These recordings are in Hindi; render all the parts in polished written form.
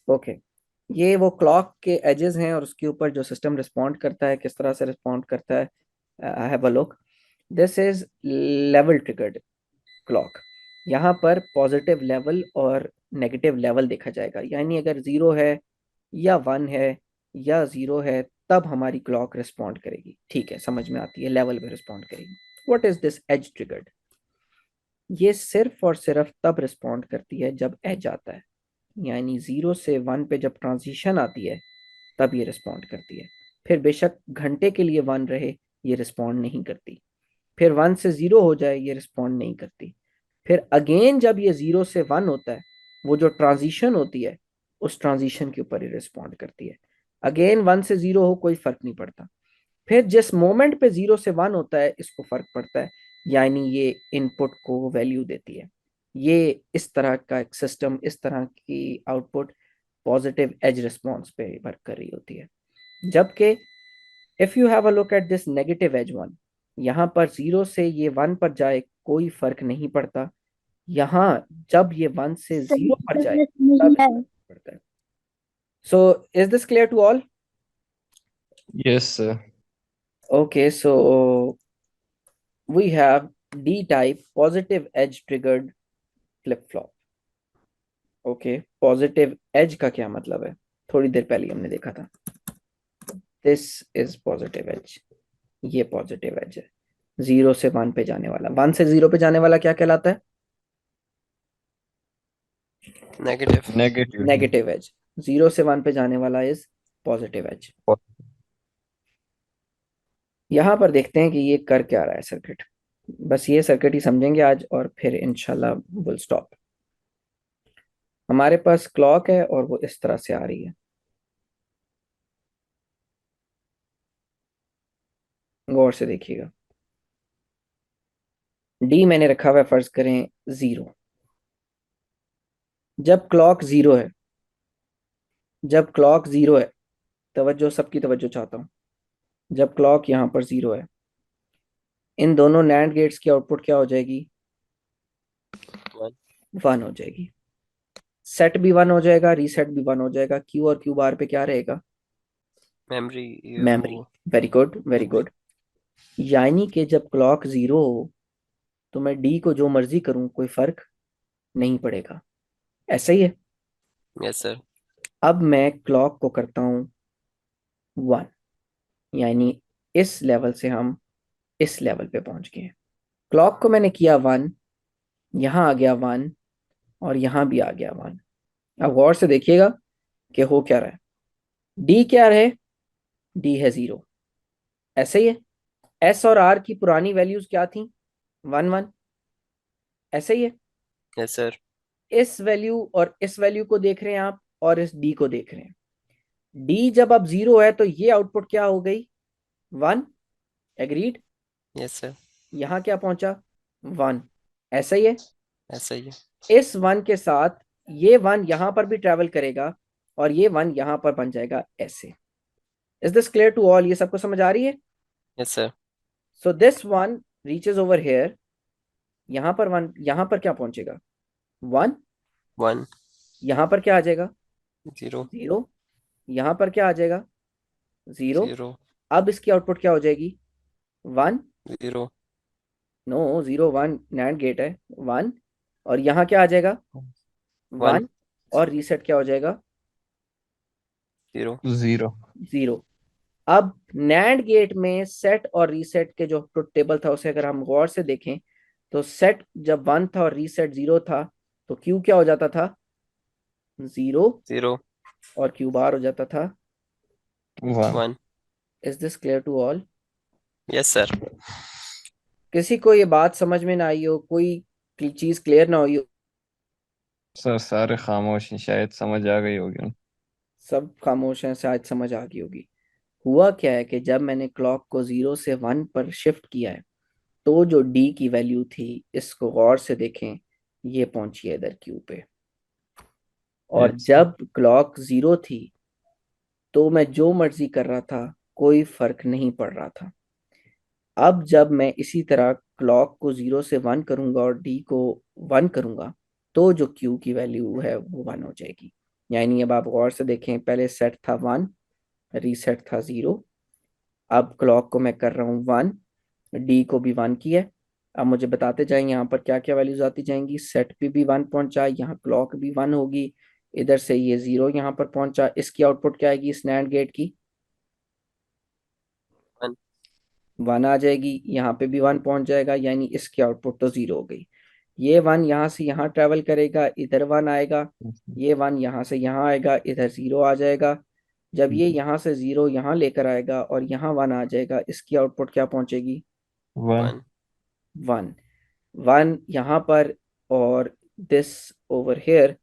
ओके, ये वो क्लॉक के एजेस हैं और उसके ऊपर जो सिस्टम रिस्पॉन्ड करता है, किस तरह से रिस्पॉन्ड करता है। I have a look. This is level triggered clock. यहाँ पर पॉजिटिव लेवल और नेगेटिव लेवल देखा जाएगा, यानी अगर ज़ीरो है या वन है या ज़ीरो है तब हमारी क्लॉक रिस्पॉन्ड करेगी। ठीक है, समझ में आती है, लेवल पे रिस्पॉन्ड करेगी। What is this edge triggered? ये सिर्फ और सिर्फ तब रिस्पॉन्ड करती है जब एज आता है, यानी ज़ीरो से वन पे जब ट्रांजिशन आती है तब ये रिस्पॉन्ड करती है। फिर बेशक घंटे के लिए वन रहे, ये रिस्पॉन्ड नहीं करती। फिर वन से ज़ीरो हो जाए, ये रिस्पॉन्ड नहीं करती। फिर अगेन जब ये ज़ीरो से वन होता है, वो जो ट्रांजिशन होती है उस ट्रांजिशन के ऊपर ही रिस्पॉन्ड करती है। अगेन वन से ज़ीरो हो, कोई फ़र्क नहीं पड़ता। फिर जिस मोमेंट पे ज़ीरो से वन होता है इसको फ़र्क पड़ता है, यानी ये इनपुट को वैल्यू देती है। ये इस तरह का एक सिस्टम, इस तरह की आउटपुट पॉजिटिव एज रिस्पॉन्स पे वर्क कर रही होती है। जबकि if you have a look at this negative edge one, यहाँ पर ज़ीरो से ये वन पर जाए कोई फर्क नहीं पड़ता। यहाँ जब ये वन से ज़ीरो पर जाए तब इसका फर्क पड़ता है। So is this clear to all? Yes, sir. Okay, so we have D type positive edge triggered flip flop. Okay, positive edge का क्या मतलब है? थोड़ी देर पहले हमने देखा था। This is positive edge. ये पॉजिटिव एज है, ज़ीरो से वन पे जाने वाला। वन से ज़ीरो पे जाने वाला क्या कहलाता है? Negative. Negative. Negative edge. Zero से वन पे जाने वाला इज पॉजिटिव एज। यहाँ पर देखते हैं कि ये कर क्या रहा है सर्किट। बस ये सर्किट ही समझेंगे आज और फिर इंशाल्लाह विल स्टॉप। हमारे पास क्लॉक है और वो इस तरह से आ रही है। गौर से देखिएगा। डी मैंने रखा हुआ है, फर्ज करें ज़ीरो। जब क्लॉक ज़ीरो है, जब क्लॉक ज़ीरो है, तवज्जो, सबकी तवज्जो चाहता हूँ। जब क्लॉक यहाँ पर ज़ीरो है, इन दोनों नैंड गेट्स की आउटपुट क्या हो जाएगी? वन। वन हो जाएगी। सेट भी वन हो जाएगा, रीसेट भी वन हो जाएगा। क्यू और क्यू बार पे क्या रहेगा? Memory. Memory. Very good, very memory. Good. यानी कि जब क्लॉक ज़ीरो हो तो मैं डी को जो मर्जी करूं कोई फर्क नहीं पड़ेगा। ऐसा ही है। Yes sir. अब मैं क्लॉक को करता हूं वन, यानी इस लेवल से हम इस लेवल पे पहुंच गए हैं। क्लॉक को मैंने किया वन, यहां आ गया वन और यहां भी आ गया वन। अब गौर से देखिएगा कि हो क्या रहा है। डी क्या है? डी है ज़ीरो। ऐसे ही है। एस और आर की पुरानी वैल्यूज क्या थी? One one. ऐसे ही है। Yes sir. इस वैल्यू और इस वैल्यू को देख रहे हैं आप, और इस डी को देख रहे हैं। डी जब अब ज़ीरो है तो ये आउटपुट क्या हो गई? वन। एग्रीड? Yes sir. यहां क्या पहुंचा? वन। ऐसा ही है। ऐसा ही है। इस वन के साथ ये वन यहां पर भी ट्रेवल करेगा और ये वन यहां पर बन जाएगा ऐसे। Is this clear to all? ये सबको समझ आ रही है? Yes sir. So this one reaches over here. यहां पर वन, यहां पर क्या पहुंचेगा? वन। वन। यहां पर क्या आ जाएगा? जीरो। जीरो। यहां पर क्या आ जाएगा? जीरो। जीरो। अब इसकी आउटपुट क्या हो जाएगी? One. Zero. No, zero one NAND gate है। वन। और यहाँ क्या आ जाएगा? वन। वन। और रीसेट क्या हो जाएगा? जीरो। Zero. जीरो। अब नैंड गेट में सेट और रीसेट के जो ट्रुथ टेबल था उसे अगर हम गौर से देखें तो सेट जब वन था और रीसेट जीरो था तो क्यू क्या हो जाता था? जीरो। जीरो। और क्यू बार हो जाता था One. One. Is this clear to all? Yes sir. किसी को ये बात समझ में ना आई हो, कोई चीज क्लियर ना हुई हो? सर सारे खामोश हैं, शायद समझ आ गई होगी। सब खामोश हैं, शायद समझ आ गई होगी। हुआ क्या है कि जब मैंने क्लॉक को जीरो से वन पर शिफ्ट किया है तो जो डी की वैल्यू थी, इसको गौर से देखें, ये पहुंची है इधर क्यू पे। और Yes. जब क्लॉक जीरो थी तो मैं जो मर्जी कर रहा था, कोई फर्क नहीं पड़ रहा था। अब जब मैं इसी तरह क्लॉक को जीरो से वन करूंगा और डी को वन करूंगा तो जो क्यू की वैल्यू है वो वन हो जाएगी। यानी अब आप गौर से देखें, पहले सेट था 1, रीसेट था 0, अब क्लॉक को मैं कर रहा हूँ 1, डी को भी 1 की है। अब मुझे बताते जाएं यहाँ पर क्या क्या वैल्यूज आती जाएंगी। सेट पे भी 1 पहुंचा, यहाँ क्लॉक भी 1 होगी, इधर से ये 0 यहाँ पर पहुंचा, इसकी आउटपुट क्या आएगी इस नैंड गेट की? 1 1 आ जाएगी, यहाँ पे भी 1 पहुंच जाएगा, यानी इसकी आउटपुट तो 0 हो गई। ये 1 यहाँ से यहाँ ट्रेवल करेगा, इधर 1 आएगा, ये 1 यहाँ से यहाँ आएगा, इधर 0 आ जाएगा। जब ये यहाँ से 0 यहाँ लेकर आएगा और यहाँ 1 आ जाएगा, इसकी आउटपुट क्या पहुंचेगी? 1 1 1 1 यहाँ पर, और दिस ओवर हेयर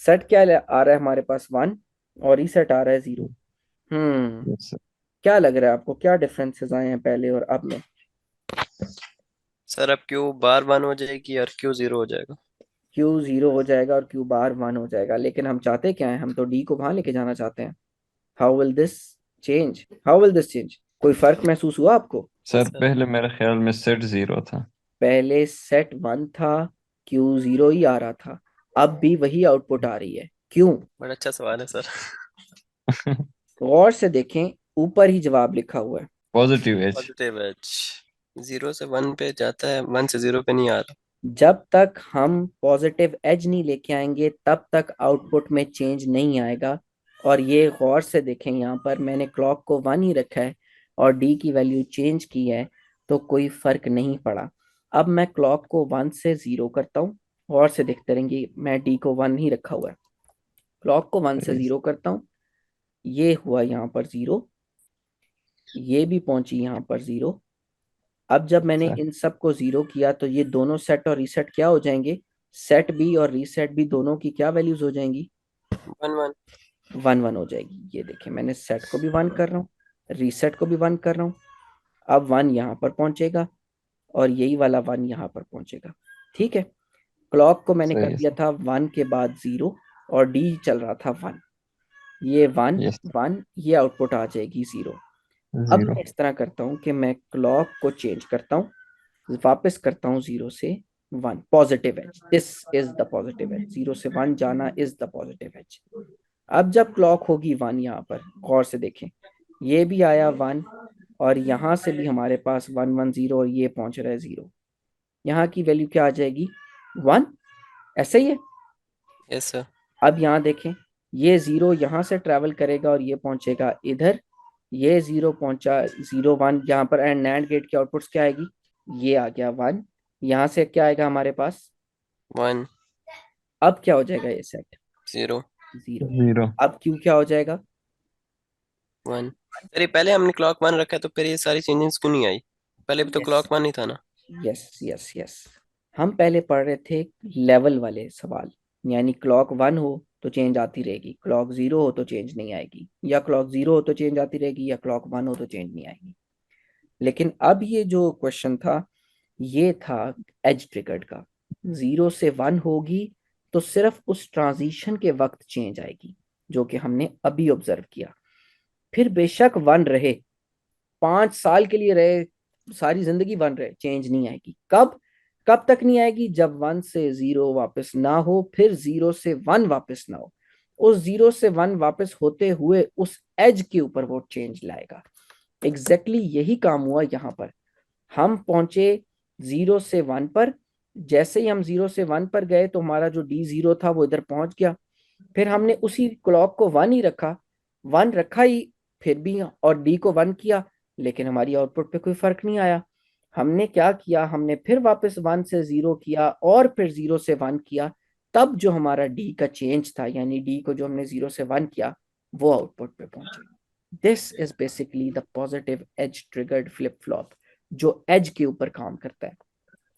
सेट क्या आ रहा है हमारे पास? 1, और रीसेट आ रहा है 0। Yes sir. क्या लग रहा है आपको, क्या डिफरेंसेस आए हैं पहले और अब में? सर, अब क्यू बार 1 हो जाएगी और क्यू 0 हो जाएगा। क्यू 0 हो जाएगा और क्यू बार 1 हो जाएगा, लेकिन हम चाहते क्या है? हम तो डी को वहां लेके जाना चाहते हैं। How will this change? How will this change? कोई फर्क महसूस हुआ आपको? Yes sir sir. पहले मेरे ख्याल में सेट 0 था। पहले सेट 1 था, क्यू 0 ही आ रहा था, अब भी वही आउटपुट आ रही है, क्यों? बड़ा अच्छा सवाल है सर। गौर से देखें, ऊपर ही जवाब लिखा हुआ है। Positive as. पॉजिटिव एज 0 से 1 पे जाता है, 1 से 0 पे नहीं आ रहा। जब तक हम पॉजिटिव एज नहीं लेके आएंगे तब तक आउटपुट में चेंज नहीं आएगा। और ये गौर से देखें, यहाँ पर मैंने क्लॉक को 1 ही रखा है और डी की वैल्यू चेंज की है, तो कोई फर्क नहीं पड़ा। अब मैं क्लॉक को 1 से 0 करता हूँ, गौर से देखते रहेंगे, मैं डी को 1 ही रखा हुआ है, क्लॉक को 1 से 0 करता हूँ, ये हुआ यहाँ पर 0, ये भी पहुंची यहाँ पर 0। अब जब मैंने सर इन सब को 0 किया तो ये दोनों सेट और रीसेट क्या हो जाएंगे? सेट बी और रीसेट बी दोनों की क्या वैल्यूज हो जाएंगी? 1 1 1 1 हो जाएगी। ये देखिए, मैंने सेट को भी 1 कर रहा हूँ, रीसेट को भी 1 कर रहा हूँ। अब 1 यहाँ पर पहुंचेगा और यही वाला 1 यहाँ पर पहुंचेगा। ठीक है, क्लॉक को मैंने कर सही है दिया सर। था 1 के बाद 0, और डी चल रहा था 1। ये 1 यस सर। 1, ये आउटपुट आ जाएगी 0। अब 0। मैं इस तरह करता हूँ कि मैं क्लॉक को चेंज करता हूँ, वापस करता हूँ 0 से 1, positive edge, this is the positive edge, 0 से 1 जाना इज द पॉजिटिव एज। अब जब क्लॉक होगी 1 यहाँ पर, गौर से देखें, ये भी आया 1, और यहाँ से भी हमारे पास 1 1 0, और ये पहुंच रहा है 0। यहाँ की वैल्यू क्या आ जाएगी? 1। ऐसे ही है। Yes sir. अब यहाँ देखें, ये 0 यहाँ से ट्रेवल करेगा और ये पहुंचेगा इधर, ये 0 पहुंचा, 0 1 यहाँ पर, एंड नैंड गेट की आउटपुट्स क्या आएगी? ये आ गया 1, यहाँ से क्या आएगा हमारे पास? 1 अब क्या हो जाएगा ये सेट? 0 0। 0। अब क्यू क्या हो जाएगा? 1। अरे, पहले हमने क्लॉक 1 रखा है, तो फिर ये सारी चेंजेस क्यों नहीं आई? पहले भी तो यस क्लॉक 1 ही था ना। यस यस यस, हम पहले पढ़ रहे थे लेवल वाले सवाल, यानी क्लॉक 1 हो तो चेंज आती रहेगी, क्लॉक 0 हो तो चेंज नहीं आएगी, या क्लॉक 0 हो तो चेंज आती रहेगी, या क्लॉक 1 हो तो चेंज नहीं आएगी। लेकिन अब ये जो क्वेश्चन था, ये था एज ट्रिगर्ड का। 0 से 1 होगी तो सिर्फ उस ट्रांजिशन के वक्त चेंज आएगी, जो कि हमने अभी ऑब्जर्व किया। फिर बेशक 1 रहे, 5 साल के लिए रहे, सारी जिंदगी 1 रहे, चेंज नहीं आएगी। कब? कब तक नहीं आएगी? जब 1 से 0 वापस ना हो, फिर 0 से 1 वापस ना हो, उस 0 से 1 वापस होते हुए उस एज के ऊपर वो चेंज लाएगा। एग्जैक्टली यही काम हुआ यहाँ पर। हम पहुंचे 0 से 1 पर, जैसे ही हम 0 से 1 पर गए तो हमारा जो D0 था वो इधर पहुंच गया। फिर हमने उसी क्लॉक को 1 ही रखा, 1 रखा ही फिर भी, और डी को 1 किया, लेकिन हमारी आउटपुट पे कोई फर्क नहीं आया। हमने क्या किया? हमने फिर वापस 1 से 0 किया और फिर 0 से 1 किया, तब जो हमारा डी का चेंज था, यानी डी को जो हमने 0 से 1 किया, वो आउटपुट पे पहुंचे। This is basically the positive edge triggered flip flop, जो एज के ऊपर काम करता है।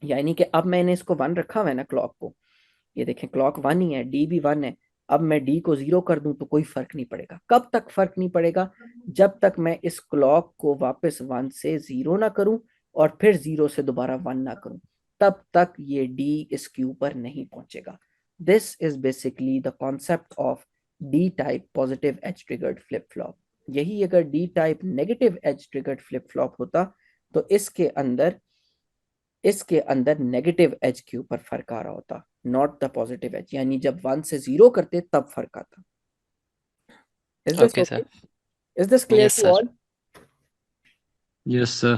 यानी कि अब मैंने इसको 1 रखा हुआ है ना क्लॉक को, ये देखें क्लॉक 1 ही है, डी भी 1 है। अब मैं डी को 0 कर दूं तो कोई फर्क नहीं पड़ेगा। कब तक फर्क नहीं पड़ेगा? जब तक मैं इस क्लॉक को वापस 1 से 0 ना करूं और फिर 0 से दोबारा 1 ना करूं, तब तक ये डी इसके ऊपर नहीं पहुंचेगा। This is basically the concept of D type positive edge triggered flip flop. यही अगर D type negative as triggered flip flop होता तो इसके अंदर इसके अंदर नेगेटिव एज के ऊपर फर्क आ रहा होता, नॉट द पॉजिटिव एज, यानी जब 1 से 0 करते तब फर्क आता। Is this okay okay? Sir. Is this clear yes to sir. All? Yes, sir.